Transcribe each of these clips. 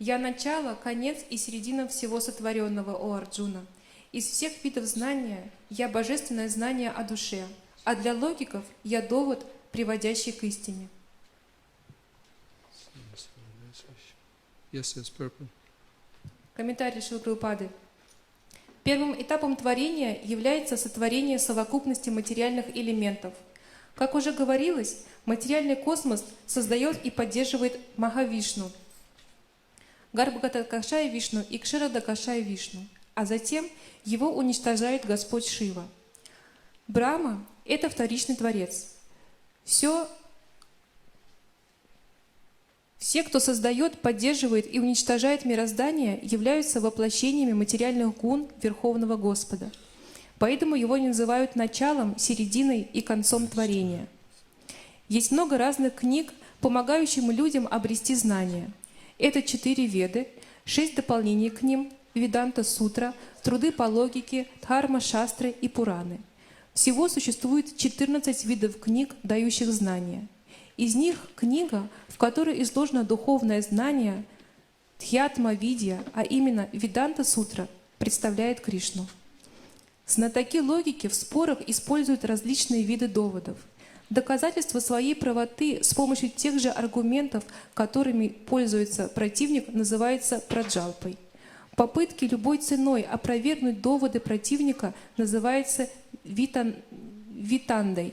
Я начало, конец и середина всего сотворенного, о Арджуна. Из всех видов знания я божественное знание о душе, а для логиков я довод, приводящий к истине. Комментарий Шрилы Прабхупады. Первым этапом творения является сотворение совокупности материальных элементов. Как уже говорилось, материальный космос создает и поддерживает Махавишну, Гарбхагата Вишну и Кширадакашая Вишну, а затем его уничтожает Господь Шива. Брахма — это вторичный творец. Все, кто создает, поддерживает и уничтожает мироздание, являются воплощениями материальных гун Верховного Господа. Поэтому его называют началом, серединой и концом творения. Есть много разных книг, помогающих людям обрести знания. Это 4 Веды, 6 дополнений к ним, Веданта-сутра, труды по логике, дхарма-шастры и Пураны. Всего существует 14 видов книг, дающих знания. Из них книга, в которой изложено духовное знание, Дхьятма-видья, а именно Веданта-сутра, представляет Кришну. Знатоки логики в спорах используют различные виды доводов. Доказательство своей правоты с помощью тех же аргументов, которыми пользуется противник, называется праджалпой. Попытки любой ценой опровергнуть доводы противника называется витандой.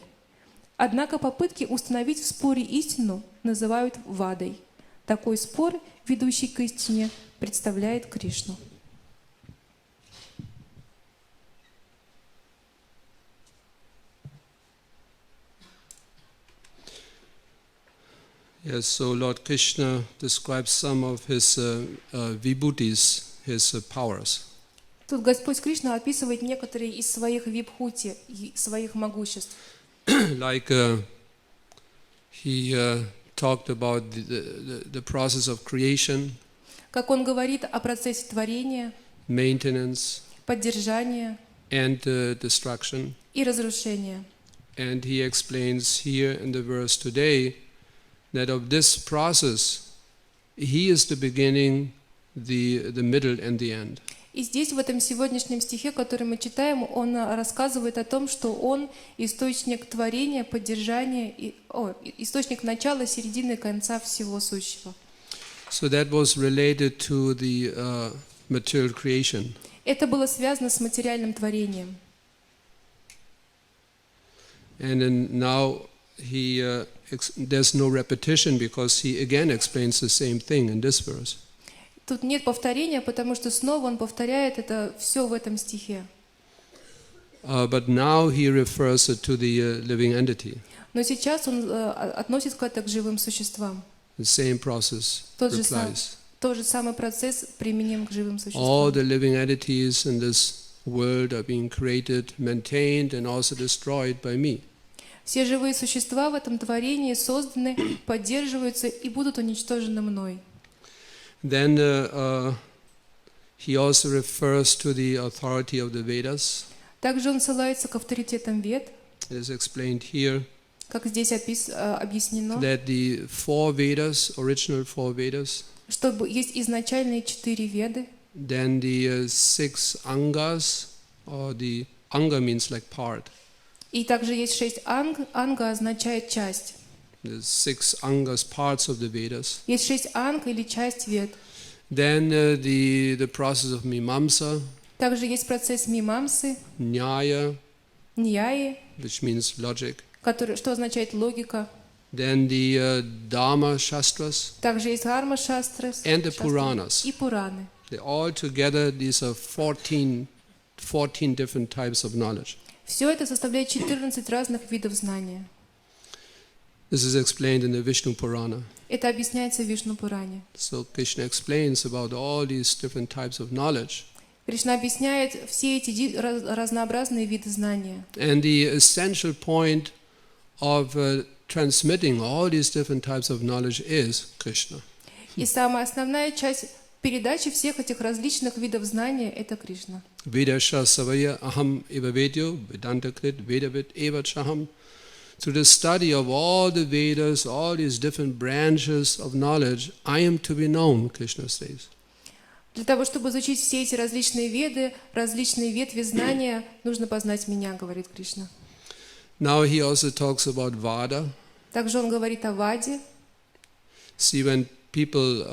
Однако попытки установить в споре истину называют вадой. Такой спор, ведущий к истине, представляет Кришну. Yes, so Lord Krishna describes some of his vibhutis, his powers. Тут Господь Кришна описывает некоторые из своих вибхути, своих могуществ. Like he talked about the process of creation, как он говорит о процессе творения, maintenance, поддержания and destruction. И разрушения. And he explains here in the verse today that of this process, he is the beginning, the middle and the end. И здесь, в этом сегодняшнем стихе, который мы читаем, он рассказывает о том, что он источник творения, поддержания, источник начала, середины, конца всего сущего. So that was related to the material creation. Это было связано с материальным творением. And then now there's no repetition because he again explains the same thing in this verse. Тут нет повторения, потому что снова он повторяет это все в этом стихе. But now he refers it to the living entity. Но сейчас он относит это к живым существам. The same process applies. Тот же самый процесс применим к живым существам. All the living entities in this world are being created, maintained, and also destroyed by me. Все живые существа в этом творении созданы, поддерживаются и будут уничтожены мной. Then he also refers to the authority of the Vedas. Также он ссылается к авторитетам Вед. It is explained here. Как здесь объяснено. That the 4 Vedas, original 4 Vedas. Что есть изначальные 4 Веды. Then the 6 Angas, or the Anga means like part. И также есть 6 анг. Анга означает часть. The 6 Angas, parts of the Vedas. Есть 6 анг или часть Вед. Then the process of Mimamsa. Также есть процесс мимамсы. Nyaya. Ньяи. Which means logic. Что означает логика. Then the Dharma Shastras. Также есть Дхарма-шастры. And the Puranas. И Пураны. All together, these are 14 different types of knowledge. Все это составляет 14 разных видов знания. This is explained in the Vishnu Purana. Это объясняется в Вишну-Пуране. So Krishna explains about all these different types of knowledge. Кришна объясняет все эти разнообразные виды знания. And the essential point of transmitting all these different types of knowledge is Krishna. И самая основная часть передачи всех этих различных видов знания – это Кришна. Vedasha savaya aham eva vedyo vedanta krit vedavit eva chaham through the study of all the Vedas, all these different branches of knowledge, I am to be known, Krishna says. Для того, чтобы изучить все эти различные веды, различные ветви знания, нужно познать меня, говорит Кришна. Now he also talks about Vada. Также он говорит о Ваде. See, when people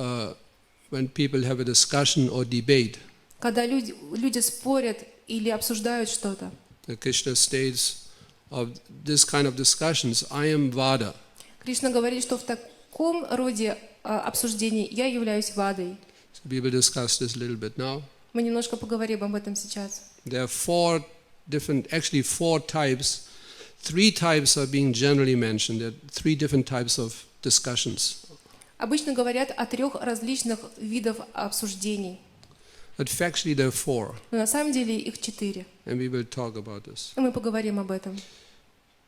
have a discussion or debate, Когда люди спорят или обсуждают что-то, Krishna states of this kind of discussions, I am Vada. Кришна говорит, что в таком роде обсуждений я являюсь Вадой. So we will discuss this a little bit now. Мы немножко поговорим об этом сейчас. There are four types. 3 types are being generally mentioned. There are 3 different types of discussions. Обычно говорят о 3 различных видах обсуждений. But factually there are 4. Но на самом деле их 4. And we will talk about this. И мы поговорим об этом.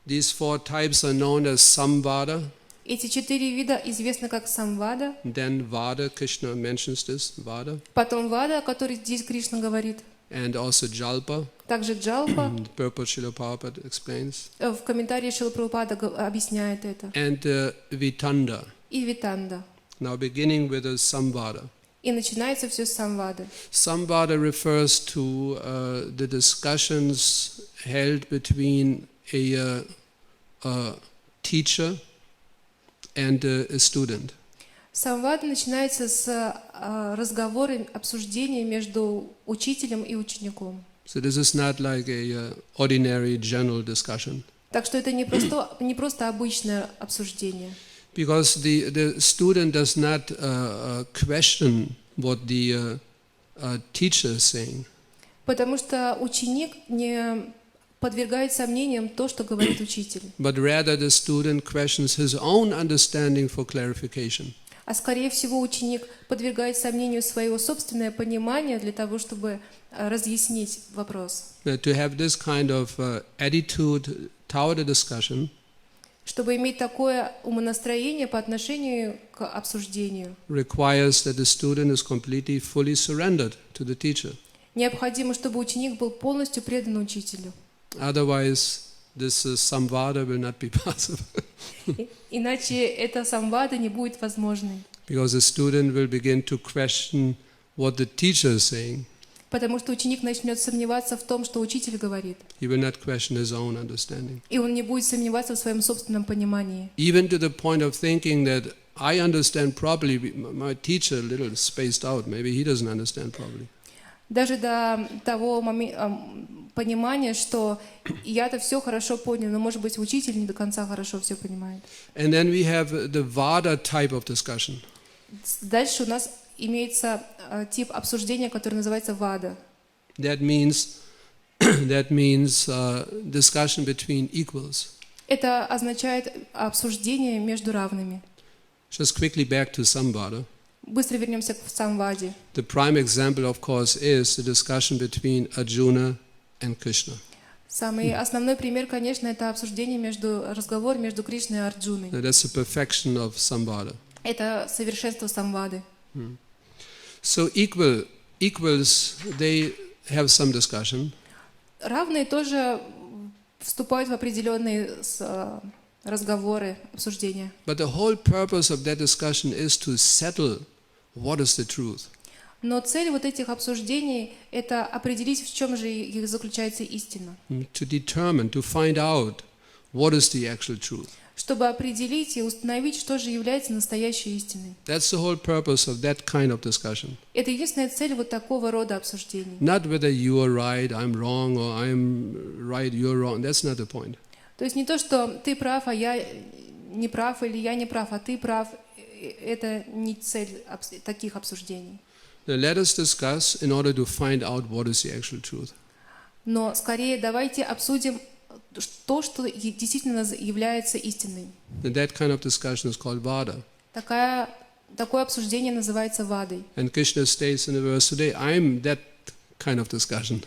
These 4 types are known as Samvada. Эти 4 вида известны как Самвада. Then Vada, Krishna mentions this, Vada. Потом Вада, о которой здесь Кришна говорит. And also Jalpa. Также Джалпа. The purport Шрила Прабхупада explains. В комментарии Шрила Прабхупада объясняет это. And Vitanda. И Витанда. Now beginning with the Samvada. И начинается все с Самвады. Samvada refers to the discussions held between a teacher and a student. Самвада начинается с разговора, обсуждения между учителем и учеником. So this is not like a ordinary general discussion. Так что это не просто обычное обсуждение. Because the student does not question what the teacher is saying. Потому что ученик не подвергает сомнениям то, что говорит учитель. But rather the student questions his own understanding for clarification. А скорее всего ученик подвергает сомнению свое собственное понимание для того, чтобы разъяснить вопрос. To have this kind of attitude toward the discussion, чтобы иметь такое умонастроение по отношению к обсуждению, requires that the student is completely, fully surrendered to the teacher. Необходимо, чтобы ученик был полностью предан учителю. Otherwise, this samvada will not be possible. Иначе эта самвада не будет возможной. Because the student will begin to question what the teacher is saying. Потому что ученик начнет сомневаться в том, что учитель говорит. He will not question his own understanding. И он не будет сомневаться в своем собственном понимании. Even to the point of thinking that I understand properly, my teacher a little spaced out, maybe he doesn't understand properly. Даже до того понимания, что я-то все хорошо понял, но, может быть, учитель не до конца хорошо все понимает. And then we have the Vada type of discussion. Дальше у нас имеется тип обсуждения, который называется Вада. That means discussion between equals. Это означает обсуждение между равными. Just quickly back to Samvada. Быстро вернемся к Самваде. The prime example, of course, is the discussion between Arjuna and Krishna. Самый основной пример, конечно, это разговор между Кришной и Арджуной. Now, that's the perfection of Samvada. Это совершенство Самвады. So equals, they have some discussion. Равные тоже вступают в определенные разговоры, обсуждения. But the whole purpose of that discussion is to settle what is the truth. Но цель вот этих обсуждений – это определить, в чем же их заключается истина. To determine, to find out what is the actual truth. Чтобы определить и установить, что же является настоящей истиной. That's the whole purpose of that kind of discussion. Это единственная цель вот такого рода обсуждений. Not whether you are right, I'm wrong, or I'm right, you're wrong. That's not the point. То есть не то, что ты прав, а я не прав, или я не прав, а ты прав. Это не цель таких обсуждений. Now let us discuss in order to find out what is the actual truth. Но скорее давайте обсудим то, что действительно является истиной. And that kind of discussion is called Vada. Такое обсуждение называется Вадой. And Krishna states in the verse today, I'm that kind of discussion.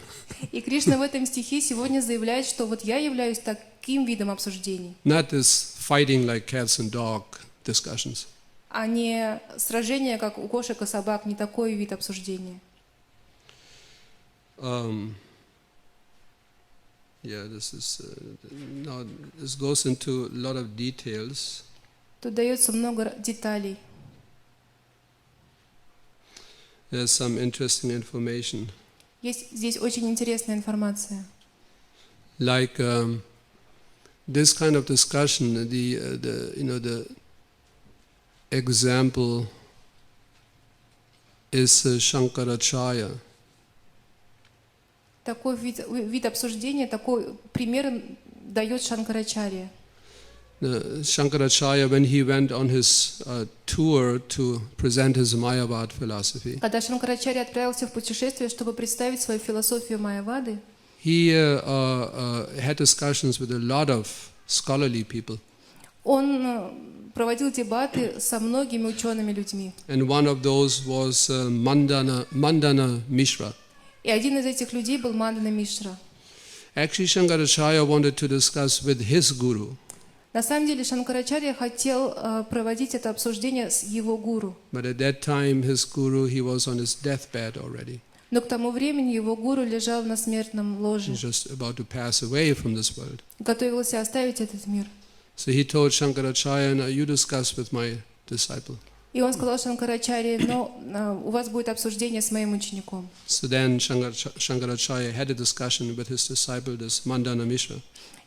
И Кришна в этом стихе сегодня заявляет, что вот я являюсь таким видом обсуждений. Not this fighting like cats and dog discussions. А не сражение, как у кошек и собак, не такой вид обсуждения. Yeah, this is now this goes into a lot of details. Тут дается много деталей. There's some interesting information. Есть здесь очень интересная информация. Like this kind of discussion, the example is Shankaracharya. Такой вид обсуждения, такой пример дает Шанкарачарья. Shankaracharya, when he went on his tour to present his Mayavad philosophy, Когда Шанкарачарья отправился в путешествие, чтобы представить свою философию Майявады, he had discussions with a lot of scholarly people. он проводил дебаты со многими учеными людьми. And one of those was Mandana Mishra. И один из этих людей был Мандана Мишра. Actually, Shankaracharya wanted to discuss with his guru. На самом деле Шанкарачарья хотел проводить это обсуждение с его гуру. But at that time, his guru, he was on his deathbed already. Но к тому времени его гуру лежал на смертном ложе, He's just about to pass away from this world. готовился оставить этот мир. So he told Shankaracharya, "Now you discuss with my disciple." И он сказал Шанкарачарье, но у вас будет обсуждение с моим учеником. So then Shankaracharya had a discussion with his disciple, this Mandana Mishra.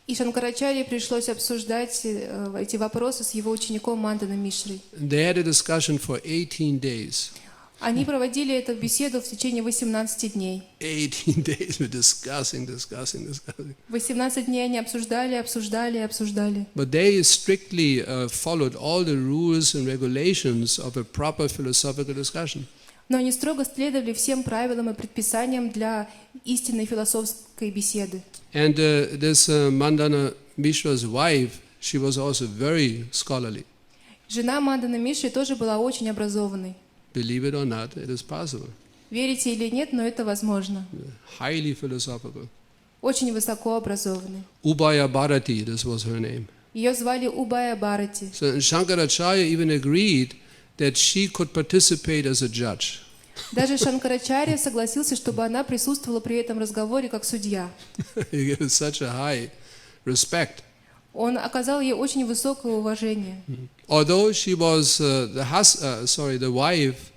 И Шанкарачарье пришлось обсуждать эти вопросы с его учеником Манданой Мишрой. They had a discussion for 18 days. Они проводили эту беседу в течение 18 дней. 18 days we're discussing. 18 дней они обсуждали. But they strictly followed all the rules and regulations of a proper philosophical discussion. Но они строго следовали всем правилам и предписаниям для истинной философской беседы. And this Mandana Mishra's wife, she was also very scholarly. Жена Манданы Мишры тоже была очень образованной. Believe it or not, it is possible. Верите или нет, но это возможно. Highly philosophical. Очень высоко образованной. Ubaya Bharati, this was her name. Ее звали Убая Бхарати. So Shankaracharya even agreed that she could participate as a judge. Даже Шанкарачарья согласился, чтобы она присутствовала при этом разговоре как судья. He gave such a high respect. Он оказал ей очень высокое уважение. Although she was the wife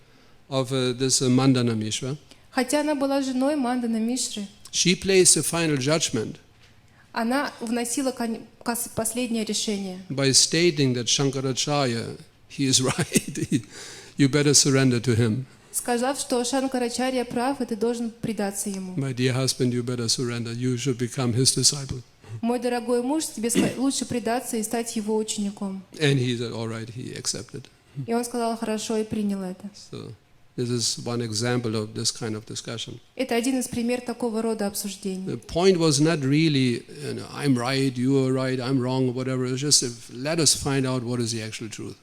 of this Mandana Mishra, Хотя она была женой Манданы Мишры, she placed the final judgment она вносила последнее решение, by stating that Shankaracharya, he is right, you better surrender to him. сказав, что Шанкарачарья прав, и ты должен предаться ему. My dear husband, you better surrender, you should become his disciple. Мой дорогой муж, тебе лучше предаться и стать его учеником. And he said, all right, he accepted. И он сказал, хорошо, и принял это. So this is one example of this kind of discussion. Это один из примеров такого рода обсуждений. The point was not really, I'm right, you are right, I'm wrong, whatever. It was just let us find out what is the actual truth.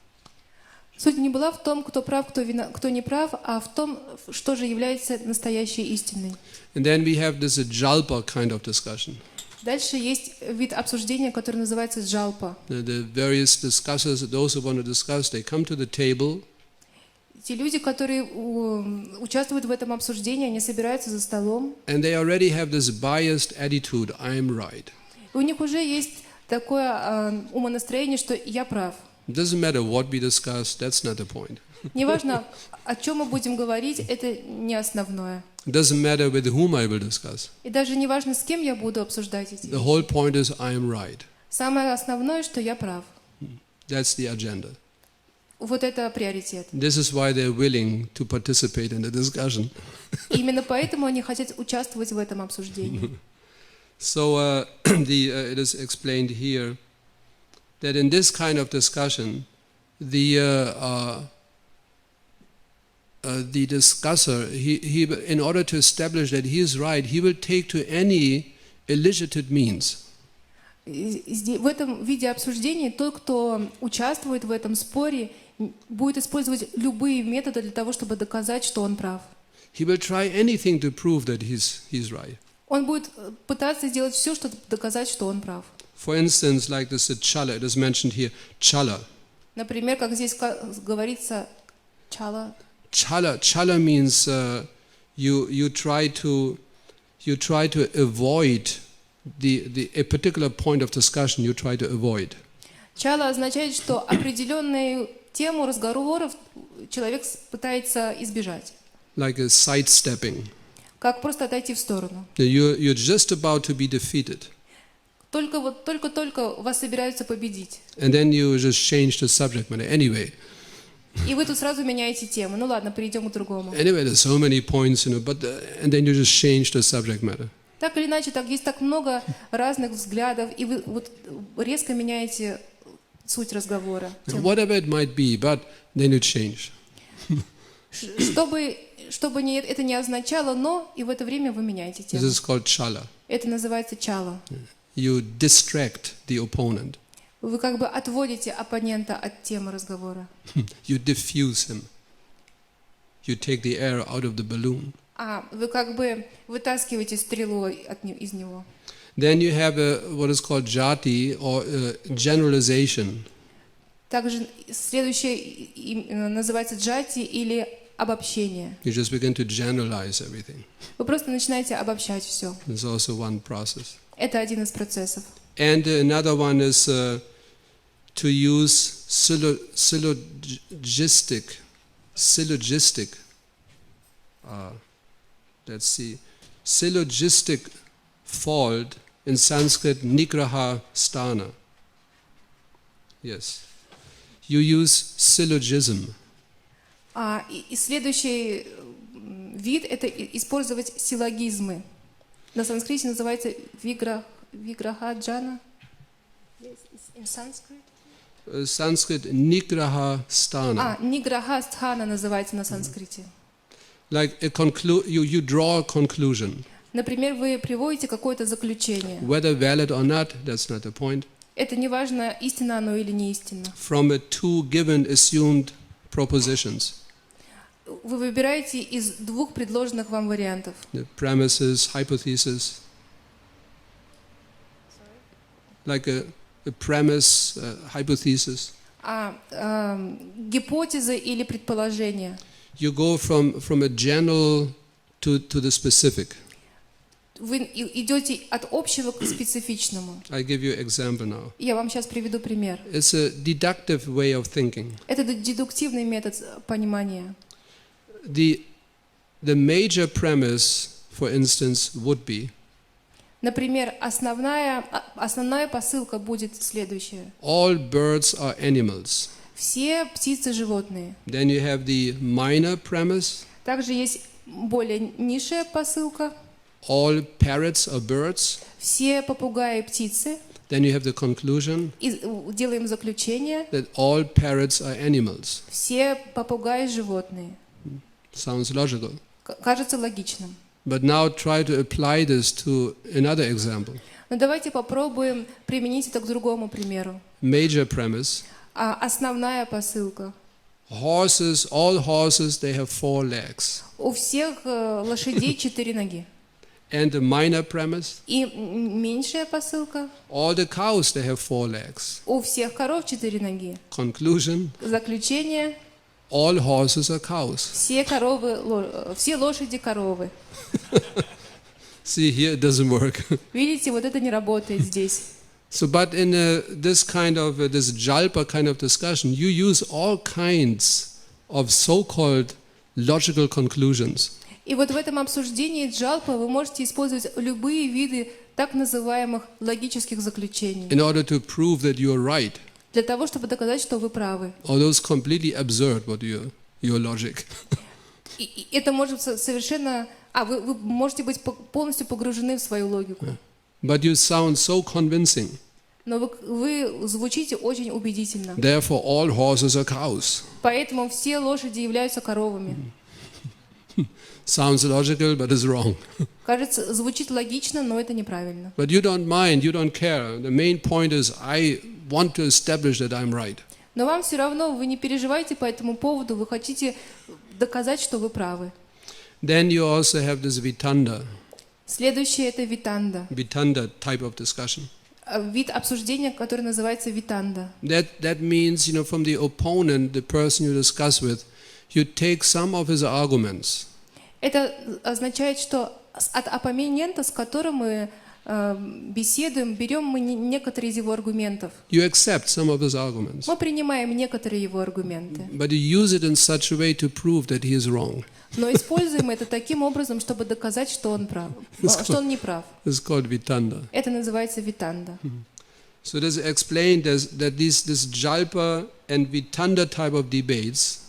Суть не была в том, кто прав, кто не прав, а в том, что же является настоящей истиной. And then we have this jalpa kind of discussion. Дальше есть вид обсуждения, который называется джалпа. The various discussers, those who want to discuss, they come to the table. Те люди, которые участвуют в этом обсуждении, они собираются за столом. And they already have this biased attitude, I'm right. И у них уже есть такое умонастроение, что я прав. It doesn't matter what we discuss, that's not the point. Неважно, о чем мы будем говорить, это не основное. It doesn't matter with whom I will discuss. И даже не важно, с кем я буду обсуждать эти The whole point is I'm right. Самое основное, что я прав. That's the agenda. Вот это приоритет. This is why they're willing to participate in the discussion. И именно поэтому они хотят участвовать в этом обсуждении. So it is explained here that in this kind of discussion, the discusser, he in order to establish that he is right, he will take to any illegitimate means. В этом виде обсуждения тот, кто участвует в этом споре, будет использовать любые методы для того, чтобы доказать, что он прав. He will try anything to prove that he's right. Он будет пытаться сделать все, чтобы доказать, что он прав. For instance, like this chala, it is mentioned here, chala. Например, как здесь говорится, чала. Chala means you try to avoid a particular point of discussion you try to avoid. Чала означает, что определенную тему разговоров человек пытается избежать. Like a sidestepping. Как просто отойти в сторону. You're just about to be defeated. Только вас собираются победить. And then you just change the subject matter anyway. И вы тут сразу меняете тему. Ну ладно, перейдем к другому. Anyway, there's so many points, and then you just change the subject matter. Так или иначе, есть так много разных взглядов, и вы вот резко меняете суть разговора. Whatever it might be, but then you change. Чтобы это не означало «но», и в это время вы меняете тему. This is called chala. Это называется чала. You distract the opponent. Вы как бы отводите оппонента от темы разговора. You diffuse him. You take the air out of the balloon. Вы как бы вытаскиваете стрелу из него. Then you have what is called jati, or generalization. Также следующее называется джати или обобщение. You just begin to generalize everything. Вы просто начинаете обобщать все. There's also one process. Это один из процессов. And another one is to use syllogistic. Let's see. Syllogistic fault in Sanskrit nigraha sthana. Yes. You use syllogism. И следующий вид – это использовать силлогизмы. На санскрите называется виграха-джана. In Sanskrit? Sanskrit nigraha sthana. Ниграха-стхана называется на санскрите. Like you draw a conclusion. Например, вы приводите какое-то заключение. Whether valid or not, that's not the point. Это не важно, истинно оно или не истинно. From two given assumed propositions. Вы выбираете из двух предложенных вам вариантов. The premises, hypothesis. Like a premise, hypothesis. Гипотезы или предположения. You go from a general to the specific. Вы идете от общего к специфичному. I give you an example now. Я вам сейчас приведу пример. It's a deductive way of thinking. Это дедуктивный метод понимания. The major premise, for instance, would be. Например, основная посылка будет следующая. All birds are animals. Все птицы животные. Then you have the minor premise. Также есть более низшая посылка. All parrots are birds. Все попугаи птицы. Then you have the conclusion. И делаем заключение. That all parrots are animals. Все попугаи животные. Sounds logical. Кажется логичным. But now try to apply this to another example. Но давайте попробуем применить это к другому примеру. Major premise. Основная посылка. Horses, all horses, they have 4 legs. У всех лошадей 4 ноги. And the minor premise. И меньшая посылка. All the cows, they have 4 legs. У всех коров 4 ноги. Conclusion. Заключение. All horses are cows. Все лошади коровы. See, here it doesn't work. Видите, вот это не работает здесь. So, but in this jalpa kind of discussion, you use all kinds of so-called logical conclusions. И вот в этом обсуждении джалпа вы можете использовать любые виды так называемых логических заключений. In order to prove that you are right. Для того, чтобы доказать, что вы правы. Although it's completely absurd what your logic. И это может совершенно... вы можете быть полностью погружены в свою логику. But you sound so convincing. Но вы звучите очень убедительно. Therefore, all horses are cows. Поэтому все лошади являются коровами. Sounds logical, but it's wrong. Кажется, звучит логично, но это неправильно. But you don't mind, you don't care. The main point is, I want to establish that I'm right. Но вам все равно, вы не переживайте по этому поводу, вы хотите доказать, что вы правы. Then you also have this vitanda. Следующее это витанда. Vitanda type of discussion. Вид обсуждения, который называется витанда. That means, from the opponent, the person you discuss with, you take some of his arguments. Это означает, что от оппонента, с которым мы беседуем, берем мы некоторые из его аргументов. You accept some of his arguments, Мы принимаем некоторые его аргументы, but you use it in such a way to prove that he is wrong. но используем это таким образом, чтобы доказать, что он прав, что он не прав. It's called vitanda. Это называется витанда. So this explained that this jalpa and vitanda type of debates,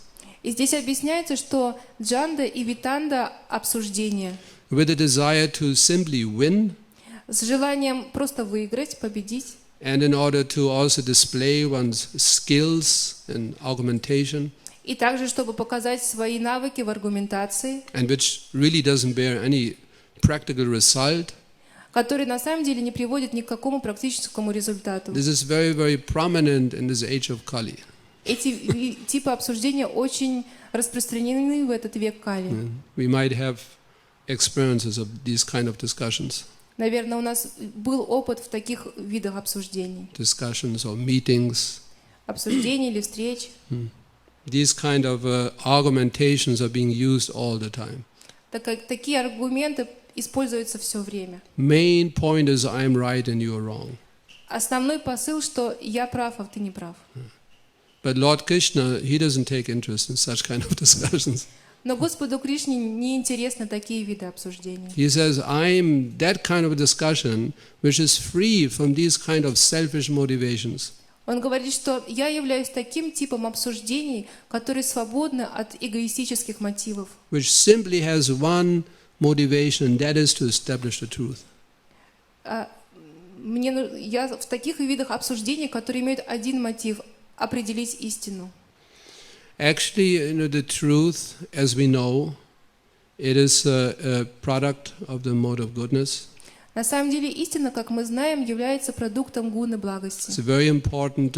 И здесь объясняется, что джанда и витанда обсуждения with a desire to simply win, с желанием просто выиграть, победить, and in order to also display one's skills in argumentation, и также, чтобы показать свои навыки в аргументации, and which really doesn't bear any practical result. которые на самом деле не приводят ни к какому практическому результату. This is very, very prominent in this age of Kali. Эти типы обсуждения очень распространены в этот век Кали. We might have experiences of these kind of discussions Наверное, у нас был опыт в таких видах обсуждений. or meetings. Обсуждений или встреч. These kind of argumentations are being used all the time. Такие аргументы используются все время. Main point is I'm right and you're wrong. Основной посыл, что я прав, а ты не прав. But Lord Krishna, he doesn't take interest in such kind of discussions. Но Господу Кришне не интересны такие виды обсуждений. He says, I'm that kind of a discussion which is free from these kind of selfish motivations. Он говорит, что я являюсь таким типом обсуждений, которые свободны от эгоистических мотивов, Which simply has one motivation, and that is to establish the truth. Я в таких видах обсуждений, которые имеют один мотив — определить истину. Actually, the truth, as we know, it is a product of the mode of goodness. На самом деле истина, как мы знаем, является продуктом гуны It's благости. a very important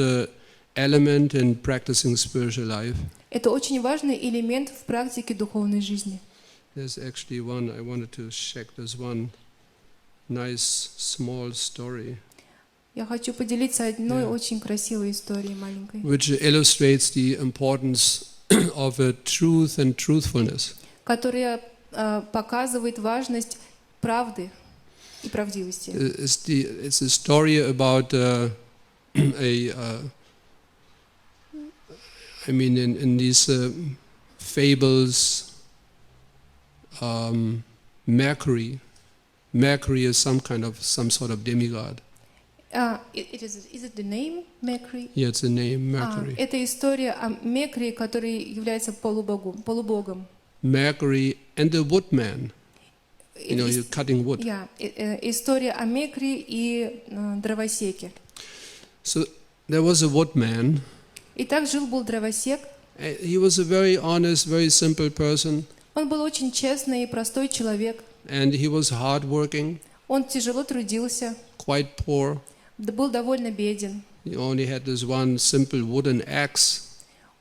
element in practicing spiritual life. Это очень важный элемент в практике духовной жизни. There's actually one, I wanted to check, there's one nice small story Я хочу поделиться одной очень красивой историей маленькой, which illustrates the importance of truth and truthfulness. которая показывает важность правды и правдивости. It's a story about in these fables, Mercury is some sort of demigod. Is it the name Mercury? Yeah, it's the name Mercury. Это история о Меркурии, который является полубогом. Mercury and the woodman. You're cutting wood. История о Меркурии и дровосеке. So there was a woodman. Итак, жил-был дровосек. He was a very honest, very simple person. Он был очень честный и простой человек. And he was hardworking. Он тяжело трудился. Quite poor. Был довольно беден. He only had this one simple wooden axe.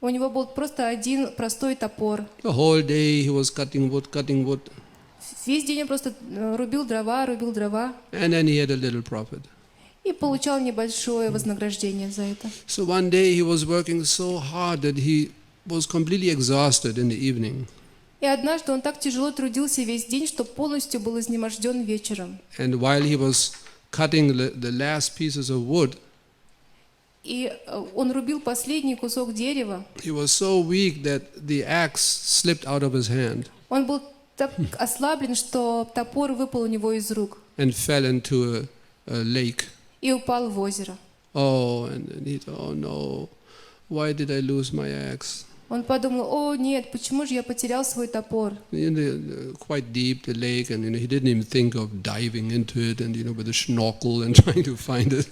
У него был просто один простой топор. The whole day he was cutting wood. Весь день он просто рубил дрова. And then he had a little profit. И получал небольшое вознаграждение за это. So one day he was working so hard that he was completely exhausted in the evening. И однажды он так тяжело трудился весь день, что полностью был изнеможден вечером. And while he was cutting the last pieces of wood, И он рубил последний кусок дерева. he was so weak that the axe slipped out of his hand Он был так ослаблен, что топор выпал у него из рук and fell into a lake. и упал в озеро. Oh, and he thought, oh no, why did I lose my axe? Он подумал: о нет, почему же я потерял свой топор? Quite deep the lake, and he didn't even think of diving into it and with a snorkel and trying to find it.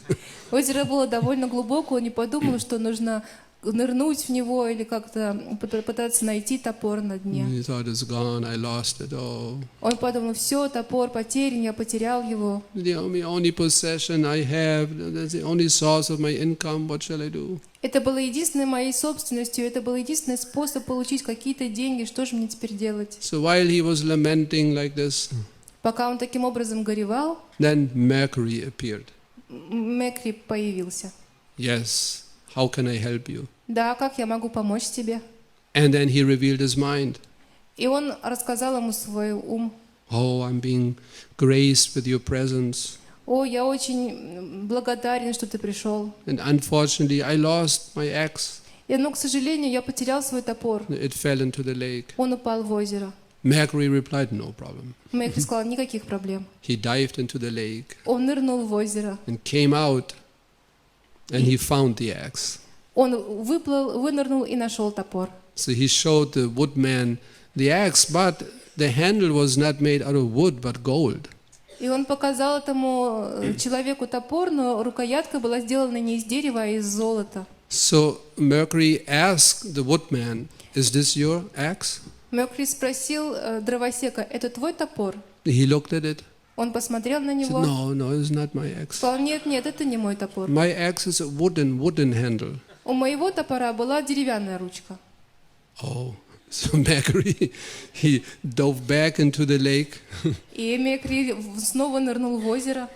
Озеро было довольно глубоко, он не подумал, что нужно нырнуть в него или как-то пытаться найти топор на дне. He thought it's gone, I lost it. Oh. Он подумал: все, топор потерян, я потерял его. The only possession I have, that's the only source of my income. What shall I do? Это было единственной моей собственностью, это был единственный способ получить какие-то деньги. Что же мне теперь делать? So while he was lamenting like this, Пока он таким образом горевал, then Mercury appeared. Меркурий появился. Yes, how can I help you? Да, как я могу помочь тебе? And then he revealed his mind. И он рассказал ему свой ум. Oh, I'm being graced with your presence. О, я очень благодарен, что ты пришел. And unfortunately, I lost my axe. Но, к сожалению, я потерял свой топор. It fell into the lake. Он упал в озеро. Mercury replied, no problem. Меркурий сказал, никаких проблем. He dived into the lake Он нырнул в озеро. and came out, and he found the axe. Он вынырнул и нашел топор. So he showed the woodman the axe, but the handle was not made out of wood, but gold. И он показал этому человеку топор, но рукоятка была сделана не из дерева, а из золота. So Mercury asked the woodman, is this your axe? Меркурий спросил дровосека, это твой топор? He looked at it. Он посмотрел на He said, него. no, it's not my axe. Сказал, нет, это не мой топор. My axe is a wooden handle. У моего топора была деревянная ручка. Oh, so Mercury, he dove back into the lake. И Меркурий снова нырнул в озеро,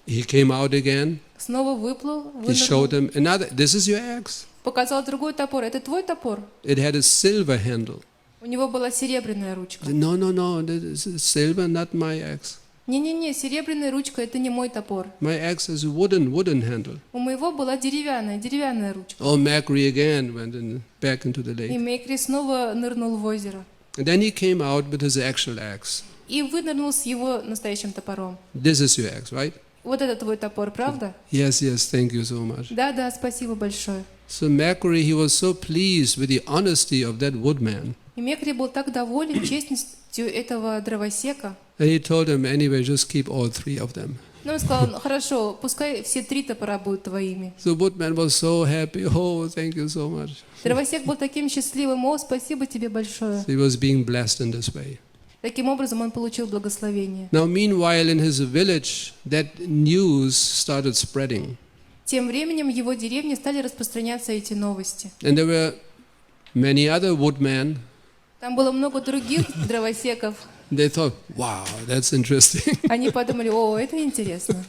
He came out again. снова выплыл, He showed вынырнул. him another. This is your axe. Показал другой топор. Это твой топор? It had a silver handle. У него была серебряная ручка. No, this is silver, not my axe. Не, серебряная ручка, это не мой топор. My axe has a wooden handle. У моего была деревянная ручка. Oh, Mercury again went back into the И lake. Меркурий снова нырнул в озеро. And then he came out with his actual axe. И вынырнул с его настоящим топором. This is your axe, right? Вот это твой топор, правда? Yes, thank you so much. Да, спасибо большое. So Mercury, he was so pleased with the honesty of that woodman. И Меркурий был так доволен честностью этого дровосека. And he told him, anyway, just keep all three of them. Но он сказал, хорошо, пускай все три топора будут твоими. So woodman was so happy. Oh, thank you so much. Дровосек был таким счастливым. О, спасибо тебе большое. He was being blessed in this way. Таким образом он получил благословение. Now, meanwhile, in his village, that news started spreading. Тем временем в его деревне стали распространяться эти новости. And there were many other woodmen. Там было много других дровосеков. They thought, wow, that's interesting. Они подумали, о, это интересно.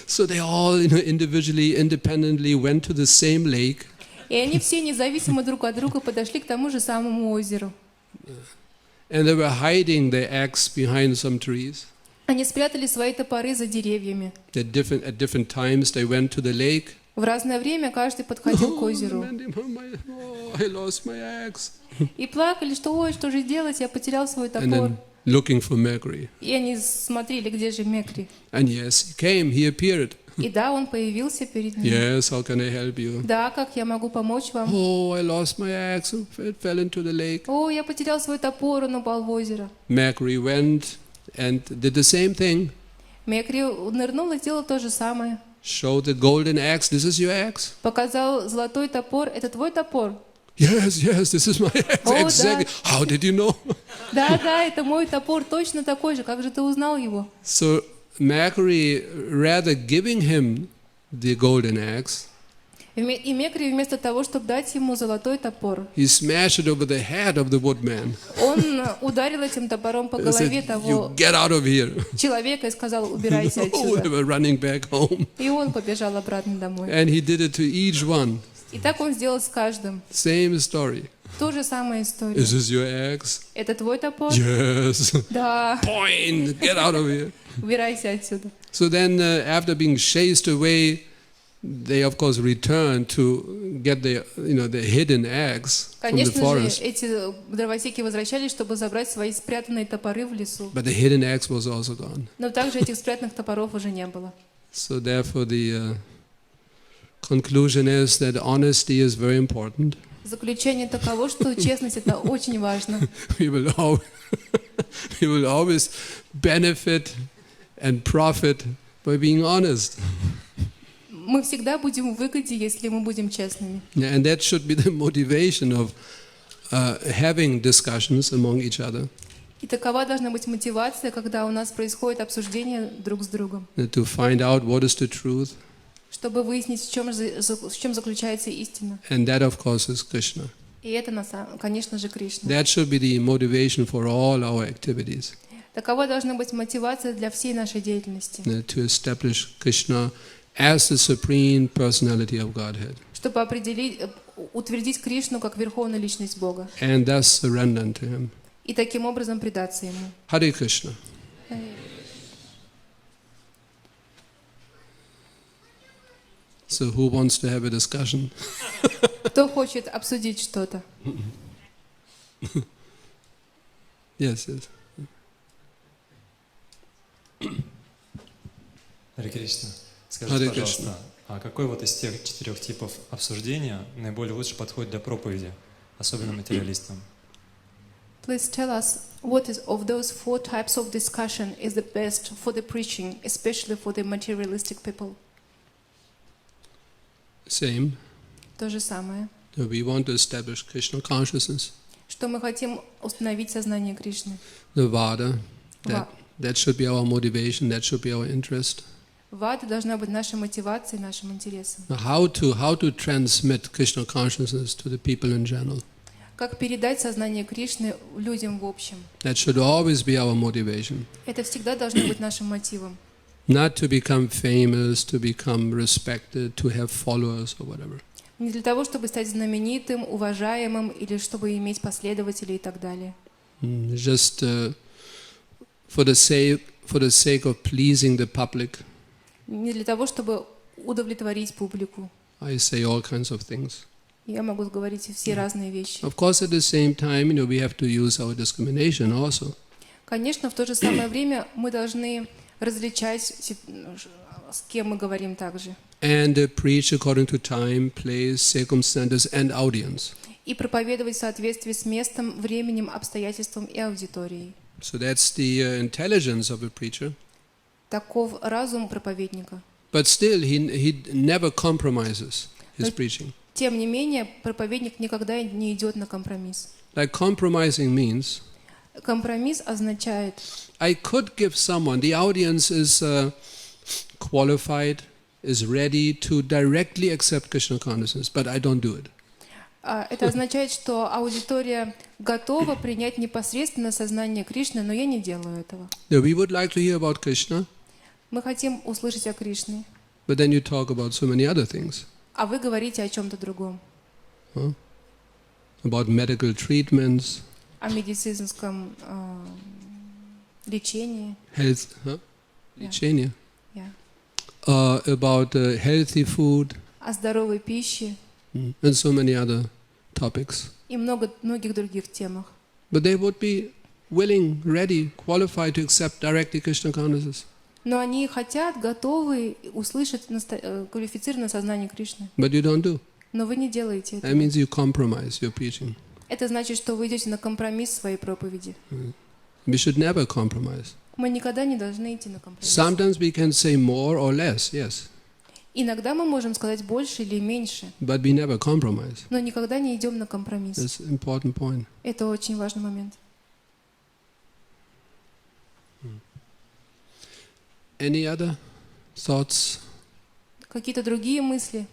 So they all, individually, independently went to the same lake. И они все независимо друг от друга подошли к тому же самому озеру. And they were hiding their axe behind some trees. Они спрятали свои топоры за деревьями. At different times they went to the lake. В разное время каждый подходил к озеру. Oh, I lost my axe. И плакали, что ой, что же делать, я потерял свой And топор. then looking for Mercury. И они смотрели, где же Меркурий. And yes, he came, he appeared. И да, он появился перед ними. Yes, how can I help you? Да, как я могу помочь вам? Oh, I lost my axe, it fell into the lake. О, я потерял свой топор, он упал в озеро. Mercury went and did the same thing. Меркурий нырнул и сделал то же самое. Showed the golden axe, this is your axe? Показал золотой топор, это твой топор? Yes, this is my axe, Oh, exactly. да. How did you know? Да, это мой топор, точно такой же. Как же ты узнал его? So Mercury, rather giving him the golden axe, И Меркурий вместо того, чтобы дать ему золотой топор, he smashed it over the head of the woodman. он ударил этим топором по He голове said, того you get out of here. человека и сказал, убирайся Oh, they отсюда. were running back home. И он побежал обратно домой. And he did it to each one. И так он сделал с каждым. Same story. То же самая история. Is this your axe? Это твой топор? Yes. Да. Point, get out of here. Убирайся отсюда. So then, after being chased away, they of course returned to get their hidden axe from the Конечно же, forest. эти дровосеки возвращались, чтобы забрать свои спрятанные топоры в лесу. But the hidden axe was also gone. Но также этих спрятанных топоров уже не было. So therefore, the conclusion is that honesty is very important. Заключение таково, что честность — это очень важно. We will always benefit and profit by being honest. Мы всегда будем в выгоде, если мы будем честными. And that should be the motivation of having discussions among each other. И такова должна быть мотивация, когда у нас происходит обсуждение друг с другом, To find out what is the truth. чтобы выяснить, в чем заключается истина. And that, of course, is Krishna. И это, конечно же, Кришна. That should be the motivation for all our activities. Такова должна быть мотивация для всей нашей деятельности, To establish Krishna as the supreme personality of Godhead. чтобы утвердить Кришну как верховную личность Бога. And thus surrender unto Him. И таким образом предаться Ему. Харе Кришна. So who wants to have a discussion? Кто хочет обсудить что-то? Yes, yes. Харе Кришна, скажите, Харе пожалуйста, Кришна. а какой вот из тех 4 типов обсуждения наиболее лучше подходит для проповеди, особенно материалистам? Please tell us what is of those 4 types of discussion is the best for the preaching, especially for the materialistic people. Same. То же самое. So we want to establish Krishna consciousness. Что мы хотим установить сознание Кришны. The vada, Ва- that should be our motivation, that should be our interest. Вада должна быть нашей мотивацией, нашим интересом. Now, how to transmit Krishna consciousness to the people in general? Как передать сознание Кришны людям в общем. That should always be our motivation. Это всегда должно быть нашим мотивом. Not to become famous, to become respected, to have followers or whatever. Не для того, чтобы стать знаменитым, уважаемым или чтобы иметь последователей и так далее. Just for the sake of pleasing the public, Не для того, чтобы удовлетворить публику. I say all kinds of things. Я могу говорить все разные вещи. Of course, at the same time, we have to use our discrimination also. Конечно, в то же самое время мы должны различать, с кем мы говорим также. And preach according to time, place, circumstances, and audience. И проповедовать в соответствии с местом, временем, обстоятельством и аудиторией. So that's the intelligence of a preacher. Таков разум проповедника. But still, he never compromises his preaching. Тем не менее, проповедник никогда не идет на компромисс. Like compromising means, Компромисс означает, I could give someone, the audience is qualified, is ready to directly accept Krishna consciousness, but I don't do it. это означает, что аудитория готова принять непосредственно сознание Кришны, но я не делаю этого. Now, we would like to hear about Krishna, Мы хотим услышать о Кришне, but then you talk about so many other things. а вы говорите о чем-то другом. About medical treatments, О медицинском лечении. health, лечение, Yeah. About healthy food, О здоровой пище and so many other topics. и многих других темах. But they would be willing, ready, qualified to accept directly Krishna consciousness. Но они хотят, готовы услышать квалифицированное сознание Кришны. But you don't do. Но вы не делаете That этого. means you compromise your preaching. Это значит, что вы идете на компромисс в своей проповеди. We should never compromise. Мы никогда не должны идти на компромисс. Sometimes we can say more or less, yes, Иногда мы можем сказать больше или меньше, but we never compromise. но никогда не идем на компромисс. That's an important point. Это очень важный момент. Any other thoughts? Какие-то другие мысли?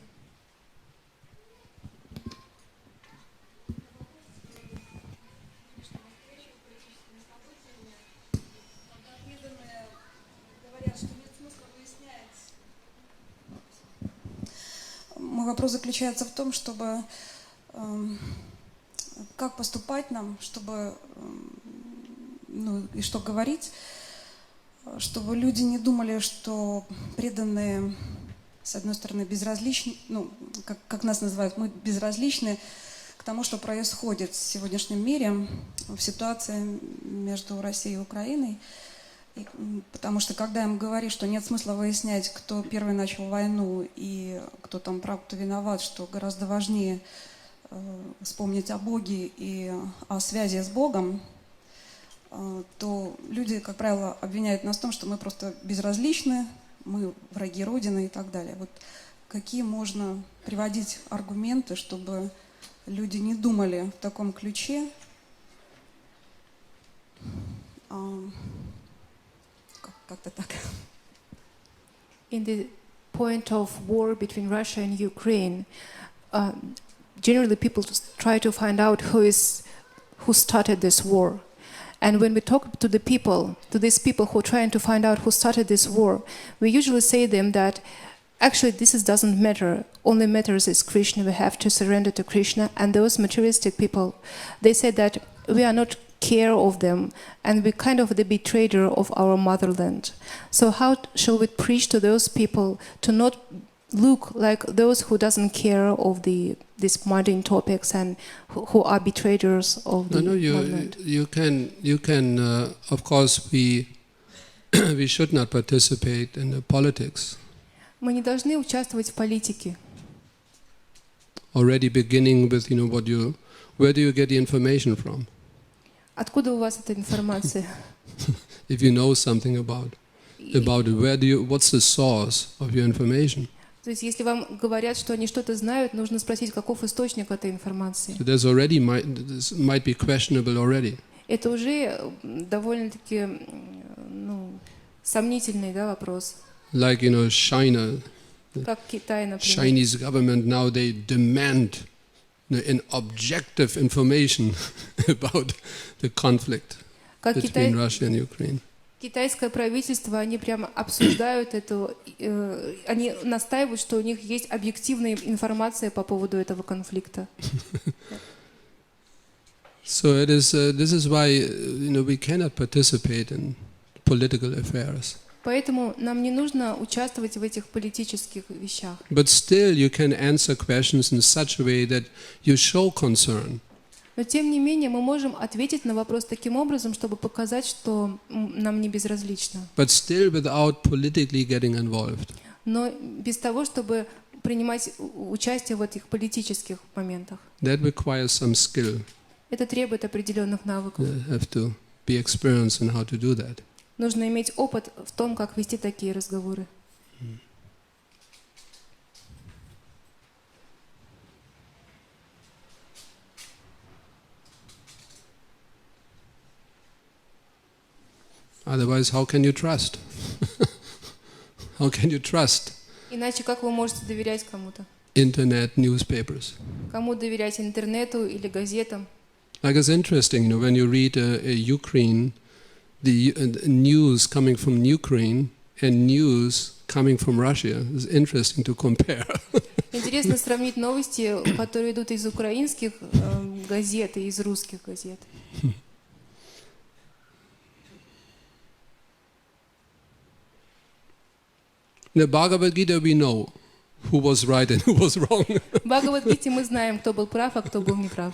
Мой вопрос заключается в том, чтобы как поступать нам, чтобы и что говорить, чтобы люди не думали, что преданные, с одной стороны, безразличны, как нас называют, мы безразличны к тому, что происходит в сегодняшнем мире, в ситуации между Россией и Украиной. Потому что когда им говоришь, что нет смысла выяснять, кто первый начал войну и кто там прав, кто виноват, что гораздо важнее вспомнить о Боге и о связи с Богом, то люди, как правило, обвиняют нас в том, что мы просто безразличны, мы враги Родины и так далее. Вот какие можно приводить аргументы, чтобы люди не думали в таком ключе? Как-то так. In the point of war between Russia and Ukraine, generally people try to find out who started this war. And when we talk to these people who are trying to find out who started this war, we usually say them that actually doesn't matter. Only matters is Krishna. We have to surrender to Krishna. And those materialistic people, they say that we are not care of them, and we kind of the betrayer of our motherland. So how shall we preach to those people to not look like those who doesn't care of these mundane topics and who are betrayers of the movement. You can. Of course, we should not participate in the politics. Мы не должны участвовать в политике. Already beginning with where do you get the information from? Откуда у вас эта информация? If you know something about it, what's the source of your information? То есть, если вам говорят, что они что-то знают, нужно спросить, каков источник этой информации. So there's already this might be questionable already. Это уже довольно-таки сомнительный, да, вопрос. Like China. Как Китай, например. Chinese government now they demand an objective information about the conflict between Russia and Ukraine. Китайское правительство, они прямо обсуждают это, они настаивают, что у них есть объективная информация по поводу этого конфликта. So this is why we cannot participate in political affairs. Поэтому нам не нужно участвовать в этих политических вещах. But still you can answer questions in such a way that you show concern. Но тем не менее мы можем ответить на вопрос таким образом, чтобы показать, что нам не безразлично. But still without politically getting involved. Но без того, чтобы принимать участие в этих политических моментах. That requires some skill. Это требует определенных навыков. You have to be experienced in how to do that. Нужно иметь опыт в том, как вести такие разговоры. Otherwise, how can you trust? How can you trust? Иначе как вы можете доверять кому-то? Internet, newspapers. Кому доверять, интернету или газетам? Like it's interesting, when you read Ukraine, the news coming from Ukraine and news coming from Russia is interesting to compare. Интересно сравнить новости, которые идут из украинских газет и из русских газет. In the Bhagavad Gita we know who was right and who was wrong. В Бхагавад-гите мы знаем, кто был прав, а кто был неправ.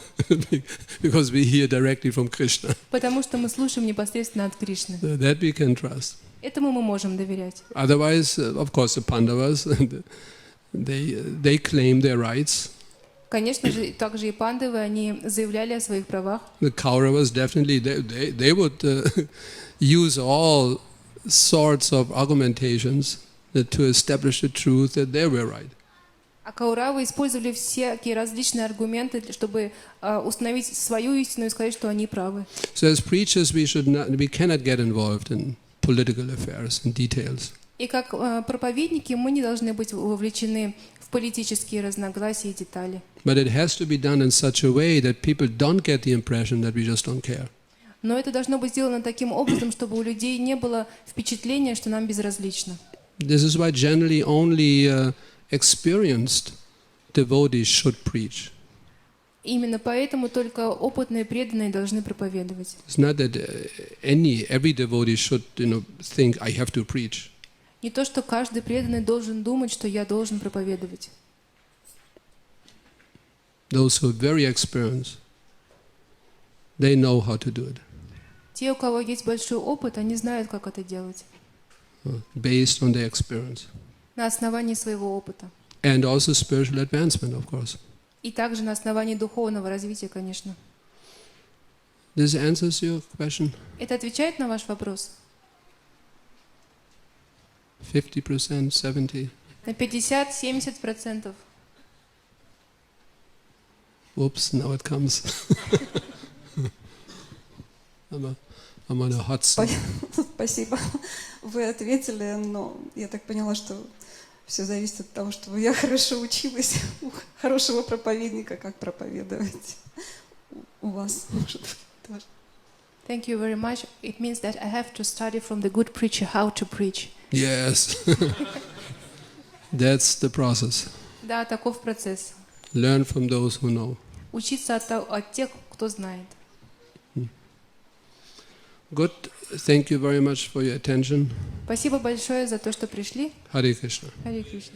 Because we hear directly from Krishna. Потому что мы слушаем непосредственно от Кришны. So that we can trust. Этому мы можем доверять. Otherwise, of course, the Pandavas, they claim their rights. Конечно же, также и пандавы, они заявляли о своих правах. The Kauravas definitely, they would use all sorts of argumentations to establish the truth that they were right. А Кауравы использовали всякие различные аргументы, чтобы установить свою истину и сказать, что они правы. So as preachers, we cannot get involved in political affairs and details. И как проповедники мы не должны быть вовлечены в политические разногласия и детали. But it has to be done in such a way that people don't get the impression that we just don't care. Но это должно быть сделано таким образом, чтобы у людей не было впечатления, что нам безразлично. This is why generally only experienced devotees should preach. Именно поэтому только опытные преданные должны проповедовать. It's not that every devotee should think I have to preach. Не то, что каждый преданный должен думать, что я должен проповедовать. Those who are very experienced, they know how to do it. Те, у кого есть большой опыт, они знают, как это делать. Based on their experience. На основании своего опыта. And also spiritual advancement, of course. И также на основании духовного развития, конечно. This answers your question? Это отвечает на ваш вопрос? 50%, 70%? На 50-70%. Oops, now it comes. I'm on a hot seat. Спасибо. Вы ответили, но я так поняла, что все зависит от того, чтобы я хорошо училась у хорошего проповедника, как проповедовать. У вас, может быть, тоже. Thank you very much. It means that I have to study from the good preacher how to preach. Yes. That's the process. Да, таков процесс. Learn from those who know. Учиться от тех, кто знает. Good. Thank you very much for your attention. Спасибо большое за то, что пришли. Харе Кришна. Харе Кришна.